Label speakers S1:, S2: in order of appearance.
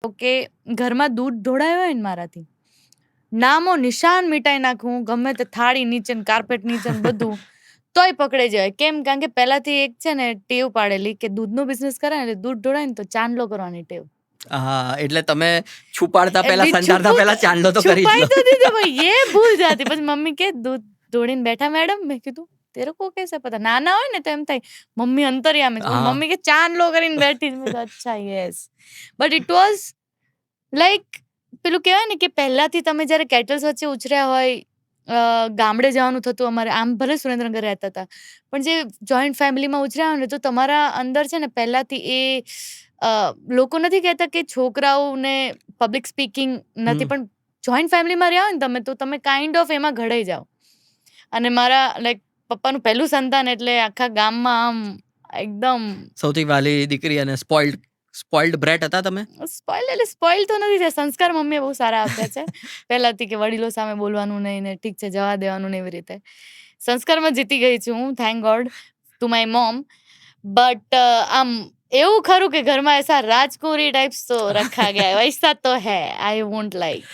S1: કે ઘરમાં દૂધ ઢોળાયું હોય ને મારાથી, નામો નિશાન મિટાઈ નાખું, ગમે તે થાળી નીચે ને કાર્પેટ નીચે ને બધું, તોય પકડાઈ જાય. કેમ? કારણ કે પહેલાથી એક છે ને ટેવ પાડેલી કે દૂધનો બિઝનેસ કરે ને એટલે દૂધ ઢોળાય ને તો ચાંદલો કરવાની ટેવ.
S2: હા, એટલે તમે છુપાડતા પહેલા,
S1: એવી
S2: સંજારતા પહેલા ચાંદલો તો કરી જ
S1: છુપાई
S2: લો.
S1: तो दी थी भाई, ये भूल जाती. પછી મમ્મી કે દૂધ ઢોળીને બેઠા મેડમ. મેં કીધું તેરે કો कैसे पता? નાના હોય ને તો એમ થાય મમ્મી અંતર્યામી છે.
S2: હા.
S1: મમ્મી કે ચાંદલો કરીને બેઠી છે. મેં કીધું અચ્છા yes. But it was like પેલું કહેવાય ને કે પહેલાથી તમે જ્યારે કેટલ્સ વચ્ચે ઉછર્યા હોય, ગામડે જવાનું થતું અમારે, આમ ભલે સુરેન્દ્રનગર રહેતા હતા, પણ જે જોઈન્ટ ફેમિલીમાં ઉછર્યા હોય ને તો તમારા અંદર છે ને પહેલાથી એ લોકો નથી કહેતા કે છોકરાઓને પબ્લિક સ્પીકિંગ નથી, પણ જોઈન્ટ ફેમિલીમાં રહ્યા હોય ને તમે, તો તમે કાઇન્ડ ઓફ એમાં ઘડાઈ જાઓ. અને મારા લાઈક પપ્પાનું પહેલું સંતાન એટલે આખા ગામમાં આમ એકદમ
S2: સૌથી વાલી દીકરી અને સ્પોઇલ્ડ બ્રેટ હતા તમે?
S1: સ્પોઇલ તો નથી થયા. સંસ્કાર મમ્મીએ બહુ સારા આપ્યા છે પહેલાથી, કે વડીલો સામે બોલવાનું નહીં ને ઠીક છે જવા દેવાનું ને એવી રીતે. સંસ્કારમાં જીતી ગઈ છું હું, thank God to my mom. But આમ એવું ખરું કે ઘરમાં એસા રાજકુરી ટાઈપ્સ તો રખા ગયા, વૈસા તો હૈ, આઈ વોન્ટ લાઈક.